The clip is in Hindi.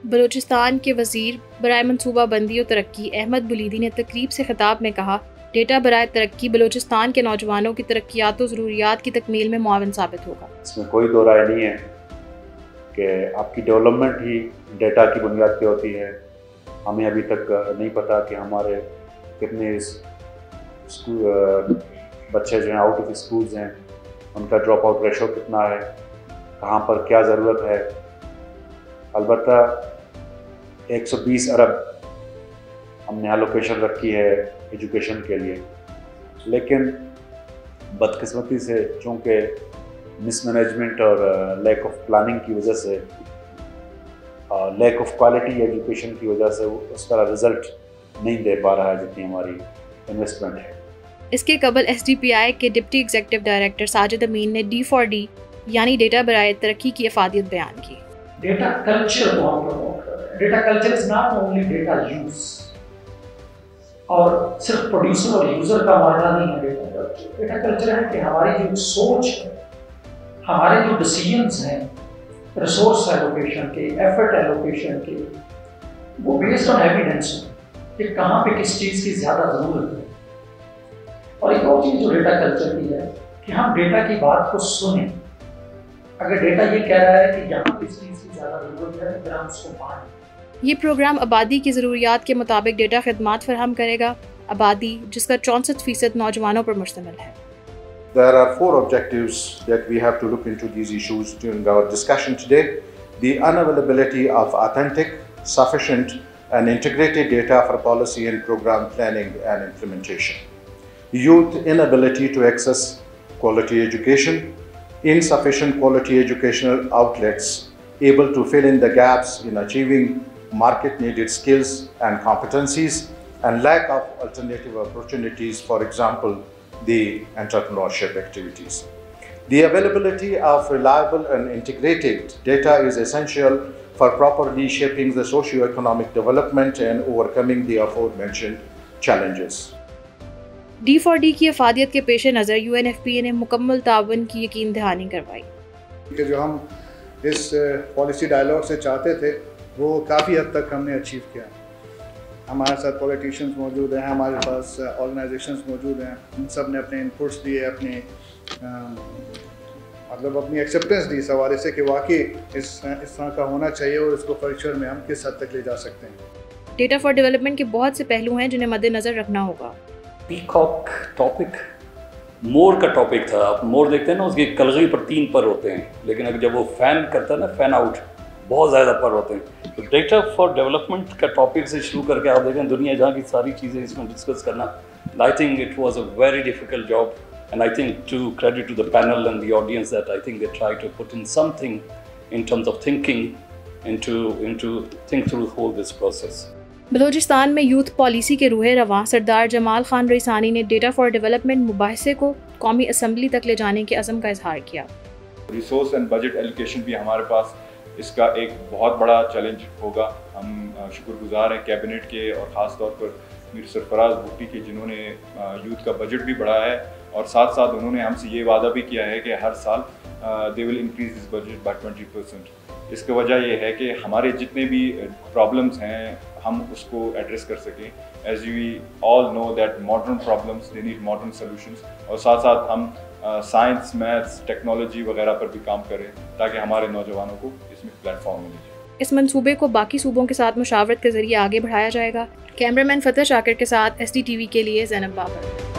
बलूचिस्तान के वज़ीर बराए मनसूबा बंदी और तरक्की अहमद बुलीदी ने तकरीब से खिताब में कहा, डेटा बराए तरक्की बलूचिस्तान के नौजवानों की तरक्यात और ज़रूरियात की तकमील में मुआविन साबित होगा। इसमें कोई दो राय नहीं है कि आपकी डेवलपमेंट ही डेटा की बुनियाद पे होती है। हमें अभी तक नहीं पता कि हमारे कितने बच्चे जो हैं आउट ऑफ स्कूल्स हैं, उनका ड्रॉप आउट रेशो कितना है, कहाँ पर क्या ज़रूरत है। अलबत्ता 120 अरब हमने एलोकेशन रखी है एजुकेशन के लिए, लेकिन बदकिस्मती से चूँकि मिसमैनेजमेंट और लैक ऑफ प्लानिंग की वजह से, लैक ऑफ क्वालिटी एजुकेशन की वजह से उस तरह रिज़ल्ट नहीं दे पा रहा है जितनी हमारी इन्वेस्टमेंट है। इसके कबल SDPI के डिप्टी एग्जीक्यूटिव डायरेक्टर साजिद अमीन ने D4D यानी डेटा बराए तरक्की की अफादियत बयान की। डेटा कल्चर बहुत प्रमोट कर रहे हैं। Data culture is not only data use, और सिर्फ प्रोड्यूसर और यूजर का मामला नहीं है। डेटा कल्चर, डेटा कल्चर है कि हमारी जो सोच है, हमारे जो डिसीजंस हैं रिसोर्स एलोकेशन के, एफर्ट एलोकेशन के, वो बेस्ड ऑन एविडेंस है कि कहाँ पे किस चीज़ की ज़्यादा ज़रूरत है। और एक और चीज़ जो डेटा कल्चर की है कि हम डेटा की बात को सुने। अगर डेटा ये कह रहा है कि यहाँ पे इस चीज़ की ज़्यादा ज़रूरत है, फिर हम उसको पाएं। ये प्रोग्राम आबादी की ज़रूरियात के मुताबिक डेटा खिदमात फराहम करेगा। आबादी जिसका 64% नौजवानों पर मुश्तमिल है। There are 4 objectives that we have to look into these issues during our discussion today. The unavailability of authentic, sufficient and integrated data for policy and program planning and implementation. Youth inability to access quality education, insufficient quality educational outlets able to fill in the gaps in achieving market needed skills and competencies, and lack of alternative opportunities, for example, the entrepreneurship activities. The availability of reliable and integrated data is essential for properly shaping the socio-economic development and overcoming the aforementioned challenges. D4D की अफादियत के पेश नज़र UNFPA ने मुकम्मल ताउन की यकीन दहानी करवाई। कि जो हम इस पॉलिसी डायलॉग से चाहते थे वो काफ़ी हद तक हमने अचीव किया। हमारे साथ पॉलिटिशियंस मौजूद हैं, हमारे पास ऑर्गेनाइजेशंस मौजूद हैं, उन सब ने अपने इनपुट्स दिए, अपनी एक्सेप्टेंस दी इस हवाले से कि वाकई इस तरह का होना चाहिए और इसको फ्यूचर में हम किस हद तक ले जा सकते हैं। डेटा फॉर डेवलपमेंट के बहुत से पहलू हैं जिन्हें मद्देनज़र रखना होगा। पीकॉक टॉपिक मोर का टॉपिक था। आप मोर देखते हैं ना, उसकी कलगी पर 3 पर होते हैं, लेकिन अगर जब वो फैन करता है ना, फैन आउट, बहुत ज़्यादा पर होते हैं। तो डेटा फॉर डेवलपमेंट का टॉपिक से शुरू करके आप देखें दुनिया जहाँ की सारी चीज़ें इसमें डिस्कस करना, I think it was a very difficult job, and I think to credit to the panel and the audience that I think they try to put in something in terms of thinking into think through whole this process. Balochistan में यूथ पॉलिसी के रूहे रवां सरदार जमाल खान रईसानी ने डेटा फॉर डेवलपमेंट मुबाहिसे को कौमी असम्बली तक ले जाने के अज़म का इजहार किया। रिसोर्स एंड बजट एलोकेशन भी हमारे पास इसका एक बहुत बड़ा चैलेंज होगा। हम शुक्रगुजार हैं कैबिनेट के और ख़ास तौर पर मीर सरफराज भुट्टी के, जिन्होंने यूथ का बजट भी बढ़ाया है और साथ साथ उन्होंने हमसे ये वादा भी किया है कि हर साल they will increase this budget by 20%। इसकी वजह यह है कि हमारे जितने भी प्रॉब्लम्स हैं हम उसको एड्रेस कर सकें। As we all know that modern problems they need modern solutions, और साथ साथ हम साइंस, मैथ्स, टेक्नोलॉजी वगैरह पर भी काम करें ताकि हमारे नौजवानों को इसमें प्लेटफॉर्म मिले। इस मंसूबे को बाकी सूबों के साथ मुशावरत के जरिए आगे बढ़ाया जाएगा। कैमरामैन फतेह शाकिर के साथ SDTV के लिए ज़ैनब बाबर।